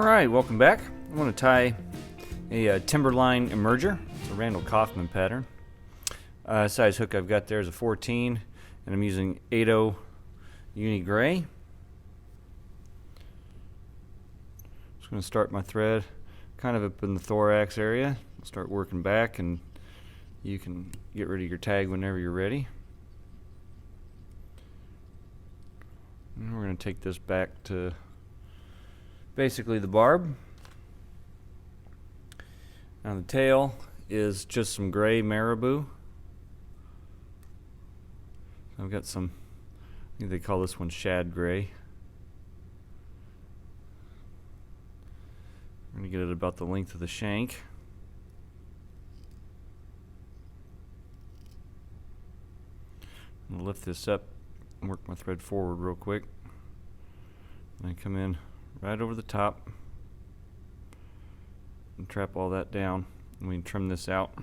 Alright, welcome back. I want to tie a Timberline emerger. It's a Randal Kaufman pattern. Size hook I've got there is a 14, and I'm using 8/0 uni gray. Just going to start my thread kind of up in the thorax area. I'll start working back, and you can get rid of your tag whenever you're ready. And we're going to take this back to basically the barb. Now the tail is just some gray Marabou. I've got some, I think they call this one shad gray. I'm going to get it about the length of the shank. I'm going to lift this up and work my thread forward real quick. And I come in right over the top and trap all that down, and we can trim this out.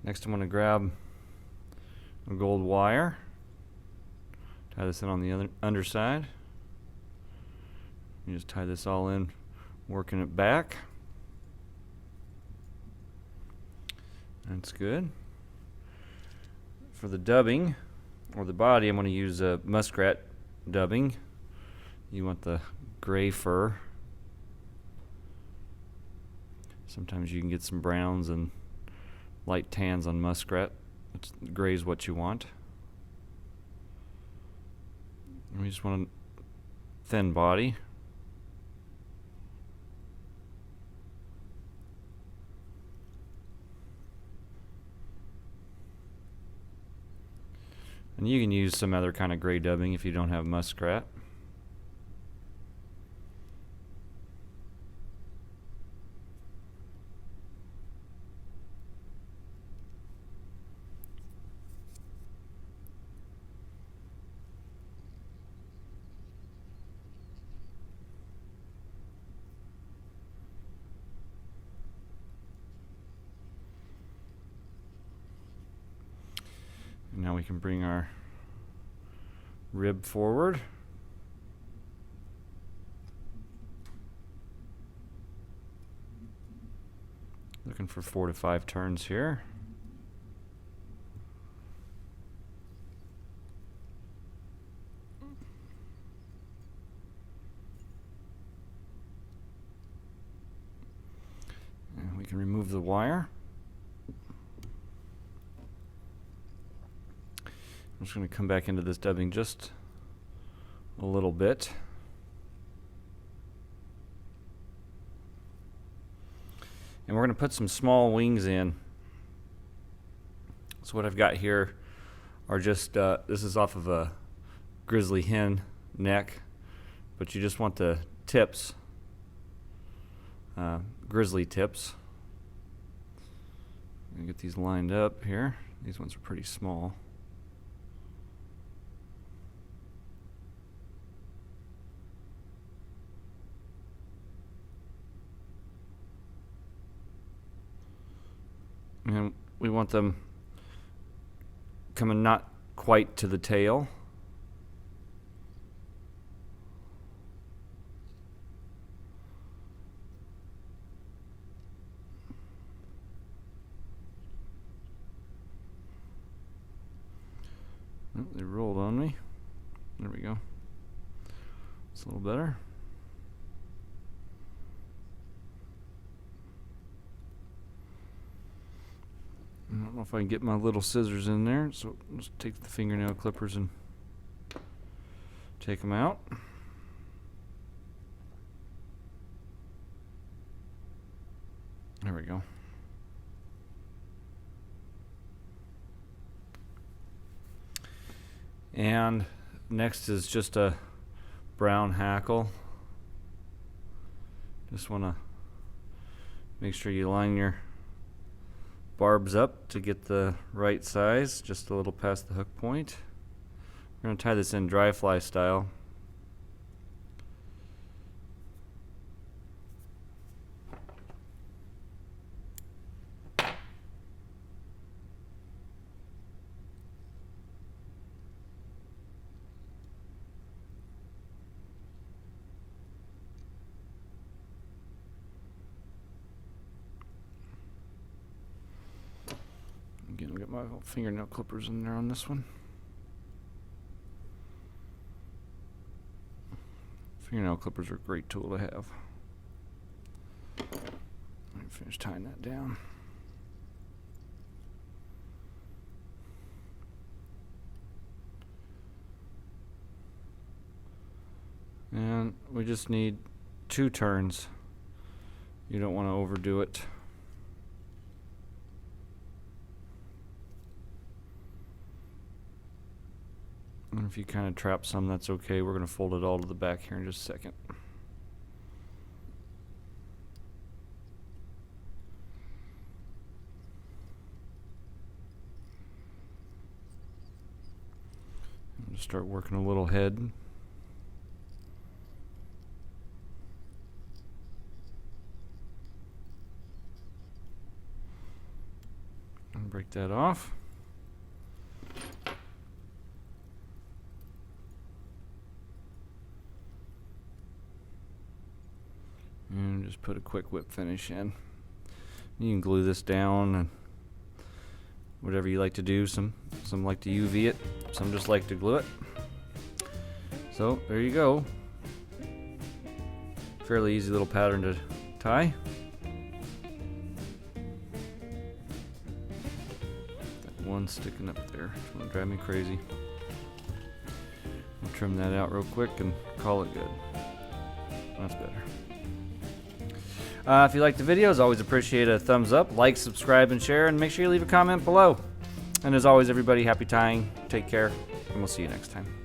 Next I'm going to grab a gold wire, tie this in on the underside. You just tie this all in, working it back. That's good. For the dubbing, or the body, I'm going to use a muskrat dubbing. You want the gray fur. Sometimes you can get some browns and light tans on muskrat. Gray is what you want. And we just want a thin body. And you can use some other kind of gray dubbing if you don't have muskrat. Now we can bring our rib forward. Looking for 4 to 5 turns here. And we can remove the wire. I'm just going to come back into this dubbing just a little bit. And we're going to put some small wings in. So what I've got here are just, this is off of a Grizzly hen neck, but you just want the tips, Grizzly tips. I'm going to get these lined up here. These ones are pretty small. And we want them coming not quite to the tail. Oh, they rolled on me. There we go. It's a little better. I don't know if I can get my little scissors in there, so just take the fingernail clippers and take them out. There we go. And next is just a brown hackle. Just want to make sure you line your barbs up to get the right size, just a little past the hook point. We're going to tie this in dry fly style. my fingernail clippers in there on this one. Fingernail clippers are a great tool to have. Let me finish tying that down. And we just need 2 turns. You don't want to overdo it. And if you kind of trap some, that's okay. We're going to fold it all to the back here in just a second. Just start working a little head. And break that off. And just put a quick whip finish in. You can glue this down and whatever you like to do. Some like to UV it, some just like to glue it. So there you go. Fairly easy little pattern to tie. That one sticking up there, it's gonna drive me crazy. I'll trim that out real quick and call it good. That's better. If you like the videos, always appreciate a thumbs up, like, subscribe, and share, and make sure you leave a comment below. And as always, everybody, happy tying, take care, and we'll see you next time.